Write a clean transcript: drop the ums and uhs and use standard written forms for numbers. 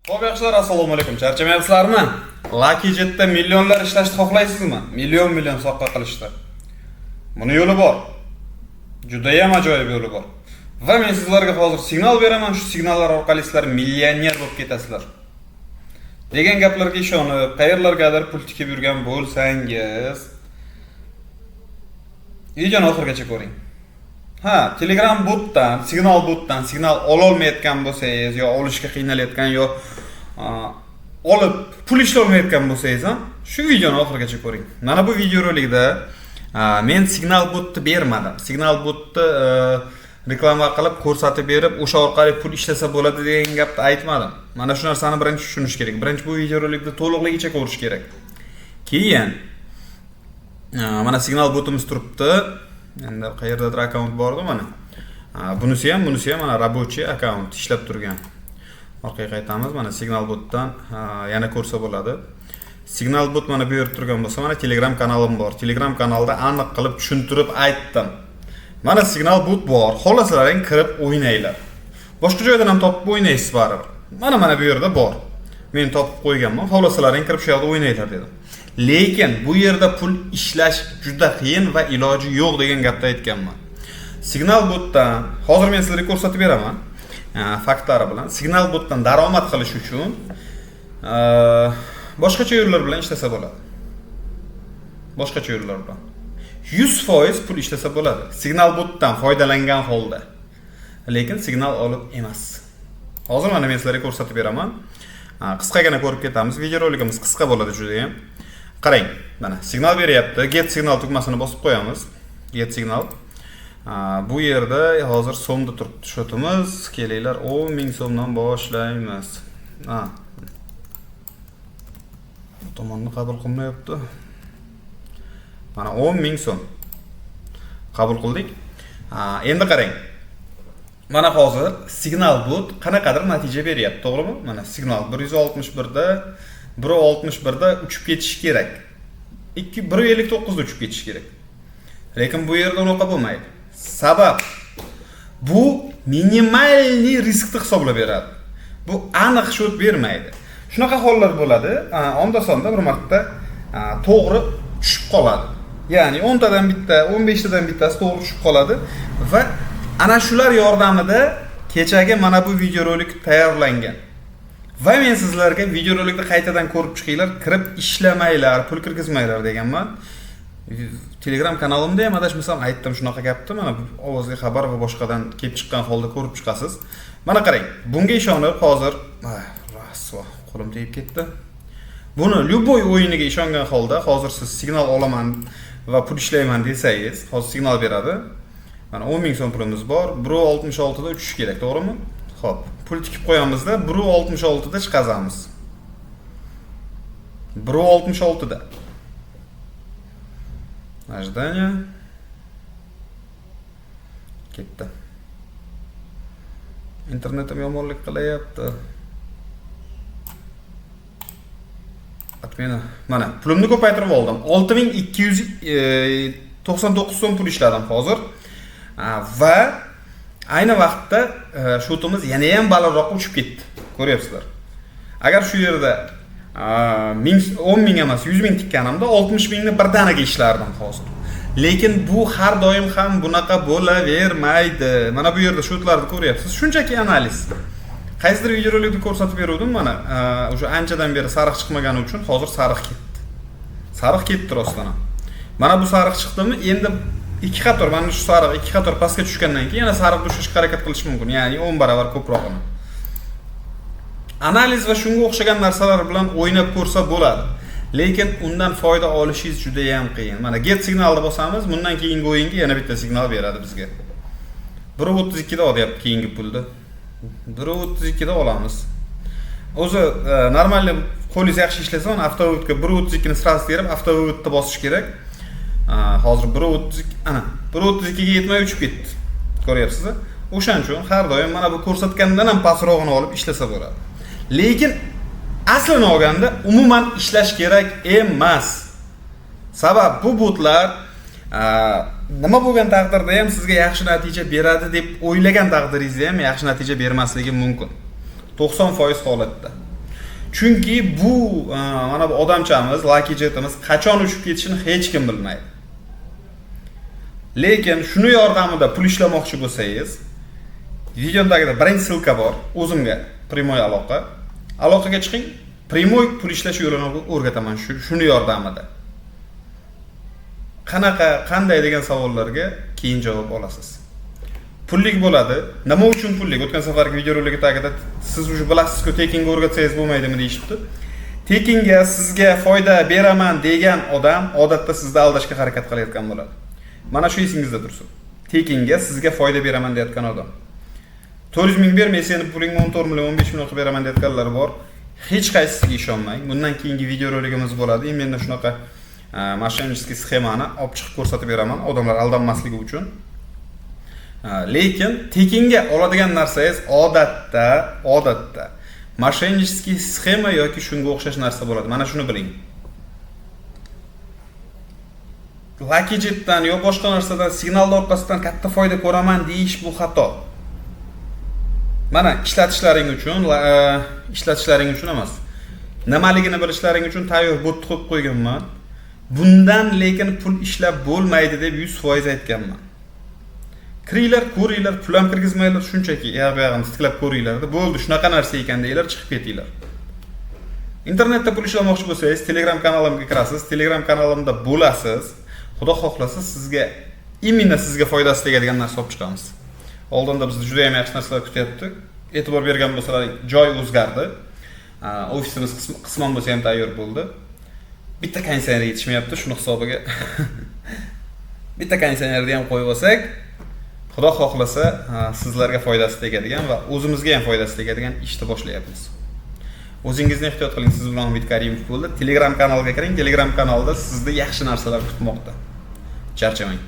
Xo'p, yaxshilar, assalomu alaykum. Charchamayapsizlarmi? Lucky Jet'da millionlar ishlashni xohlaysizmi? Million soqqa qilishdi. Buni yo'li bor. Juda ham ajoyib yo'li bor. Va men sizlarga hozir signal beraman, shu signallar orqali sizlar millioner bo'lib ketasizlar. Degan gaplarga ishonib, qayerlargadir pul tikib yurgan bo'lsangiz, videoni oxirigacha ko'ring. Telegram botdan, signal ololmayotgan bo'lsangiz, yo olishga qiynalayotgan, yo olib pul ishlolmayotgan bo'lsangiz ham shu videoni oxirigacha ko'ring. Mana bu videorolikda men signal botni bermadim. Signal botni reklama qilib ko'rsatib berib, o'sha orqali pul ishlasa bo'ladi degan gapni aytmadim. Mana shu narsani birinchi tushunish kerak. Birinchi bu videorolikni to'liqligicha ko'rish kerak. Keyin mana signal botimiz turibdi. Endi qayerdadir akkaunt bordi mana. Bunisi ham mana рабочий akkaunt ishlab turgan. Orqaga qaytamiz. Mana signal botdan yana ko'rsa bo'ladi. Signal bot mana bu yerda turgan bo'lsa, mana Telegram kanalim bor. Telegram kanalda aniq qilib tushuntirib aytdim. Mana signal bot bor. Xohlasalaring kirib o'ynanglar. Boshqa joydan ham topib o'ynaysiz baribir. Mana bu yerda bor. Men topib qo'yganman. Xohlasalaring kirib shu yerda o'ynanglar dedim. Lekin bu yerda pul ishlash juda qiyin va iloji yo'q degan gapni aytganman. Signal botdan hozir men sizlarga ko'rsatib beraman. Faktlari bilan signal botdan daromad qilish uchun boshqacha yo'llar bilan ishlasa bo'ladi. Boshqacha yo'llar bilan 100% pul ishlasa bo'ladi. Signal botdan foydalangan holda. Lekin signal olib emas. Hozir mana men sizlarga ko'rsatib beraman. Qisqagina ko'rib ketamiz. Videorolikimiz qisqa bo'ladi juda ham. Qarang, mana signal beryapti. Get signal tugmasini bosib qo'yamiz. Get signal. Bu yerda hozir so'mda turibdi shotimiz. Kelinglar, 10,000 so'mdan boshlaymiz. Tomonni qabul qilmayapti. Mana 10,000 so'm. Qabul qildik. Endi qarang. Mana hozir signal bot qanaqadir natija beryapti, to'g'rimi? Mana signal 161 da uchib ketishi kerak. 159 da uchib ketishi kerak. Lekin bu yerda unaqa bo'lmaydi. Sabab bu minimalniy riskni hisoblab beradi. Bu aniq shot bermaydi. Shunaqa hollar bo'ladi. Onda-sonda bir marta to'g'ri tushib qoladi. Ya'ni 10 tadan bitta, 15 tadan bittasi to'g'ri tushib qoladi va ana shular yordamida kechagi mana bu videorolik tayyorlangan. Va men sizlarga videorolikni qaytadan ko'rib chiqinglar, kirib ishlamanglar, pul kirgizmanglar deganman. Telegram kanalimda ham adashmasam aytdim shunaqa gapni. Mana ovozli xabar va boshqadan kelib chiqqan holda ko'rib chiqasiz. Mana qarang, bunga ishonib hozir qo'lim tegib ketdi. Buni любой o'yiniga ishongan holda hozir siz signal olaman va pul ishlayman desangiz, hozir signal beradi. Mana 10,000 so'm pulimiz bor. 1.66 da uchish kerak, to'g'rimi? Xo'p, pul tikib qo'yamizda 1.66 da chiqazamiz. 1.66 da. Ожидание. Ketdi. Internetim yomonlik qilyapti. Atmeni. Mana pulimni ko'paytirib oldim. 6,299 so'm pul ishladim hozir. Va ayni vaqtda shotimiz yana ham balandroqqa uchib ketdi. Ko'ryapsizlar. Agar shu yerda 10,000 emas, 100,000 tikkanimda 60,000 ni birdaniga ishlardim hozir. Lekin bu har doim ham bunaqa bo'lavermaydi. Mana bu yerda shotlarni ko'ryapsiz. Shunchaki analiz. Qaysidir videorolikda ko'rsatib berdim mana. O'sha anchadan beri sariq chiqmagani uchun hozir sariq ketdi. Sariq ketdi rostdan. Mana bu sariq chiqdimi? Endi ikki qator, mana shu sariq ikki qator pastga tushgandan keyin yana sariq tushishga harakat qilish mumkin. Ya'ni 10 barobar ko'prog'ini. Analiz va shunga o'xshagan narsalar bilan o'ynab ko'rsa bo'ladi. Lekin undan foyda olishingiz juda ham qiyin. Mana get signalni bosamiz, bundan keyingi o'yinga yana bitta signal beradi bizga. 1.32 da olyapti keyingi pulni. 1.32 da olamiz. O'zi normalni qo'lingiz yaxshi ishlasa, avtovodga 1.32 ni sразу terib, avtovodni bosish kerak. Hozir 1.32, ana 1.32 ga yetmay uchib ketdi. Ko'ryapsiz-a? O'shaning uchun har doim mana bu ko'rsatgandan ham pastroqni olib ishlasa bo'ladi. Lekin aslini olganda umuman ishlash kerak emas. Sabab bu botlar nima bo'lgan taqdirda ham sizga yaxshi natija beradi deb o'ylagan taqdiringizda ham yaxshi natija bermasligi mumkin. 90% holatda. Chunki bu mana bu odamchamiz, Lucky Jetimiz qachon uchib ketishini hech kim bilmaydi. Lekin shuni yordamida pul ishlamoqchi bo'lsangiz, videodagida birinchi silka bor, o'zimga primoy aloqa. Aloqaga chiqing, primoy pul ishlash yo'lini o'rgataman shuni yordamida. Qanday degan savollarga keyin javob olasiz. Pullik bo'ladi. Nima uchun pullik? O'tgan safargi videorolikda tagida siz уже bilasiz-ku, tekinga o'rgatsangiz bo'lmaydimi deyishibdi. Tekinga sizga foyda beraman degan odam odatda sizni aldashga harakat qilayotgan bo'ladi. Mana shu esingizda tursin. Tekinga sizga foyda beraman deyotgan odam. 400 ming ber, men seni pulingni 14 million, 15 million qilib beraman deyotganlar bor. Hech qaysisiga ishonmang. Bundan keyingi videoroligimiz bo'ladi. Menda shunaqa mошеннический sxemani olib chiqib ko'rsatib beraman, odamlar aldanmasligi uchun. Lekin tekinga oladigan narsangiz odatda mошеннический sxema yoki shunga o'xshash narsa bo'ladi. Mana shuni biling. Lucky Jetdan yo boshqa narsadan signal orqasidan katta foyda ko'raman deyish bu xato. Mana ishlatishlaring uchun emas. Nimaligini bilishlaring uchun tayyor bot qo'yib qo'yganman. Bundan lekin pul ishlab bo'lmaydi deb 100% aytganman. Kiringlar, ko'ringlar, pul ham kirgizmaylar, shunchaki yog'ini tiklab ko'ringlar. Bo'ldi, shunaqa narsa ekan deylar, chiqib ketinglar. Internetda pul ishlamoqchi bo'lsangiz, Telegram kanalimga kirasiz, Telegram kanalimda bo'lasiz. Xudo xohlasa imенно sizga foydasi tegadigan narsa olib chiqamiz. Oldinda bizni juda ham yaxshi narsalar kutyapti. E'tibor bergan bo'lsalaring, joy o'zgardi. Ofisimiz qisman bo'lsa ham tayyor bo'ldi. Bitta konditsioner yetishmayapti, shuni hisobiga bitta konditsionerni ham qo'yib olsak, Xudo xohlasa sizlarga foydasi tegadigan va o'zimizga ham foydasi tegadigan ishni boshlayapmiz. O'zingizni ehtiyot qiling. Siz bilan Umid Karimov bo'ldi. Telegram kanaliga kiring. Telegram kanalda sizni yaxshi narsalar kutmoqda. Charchamang.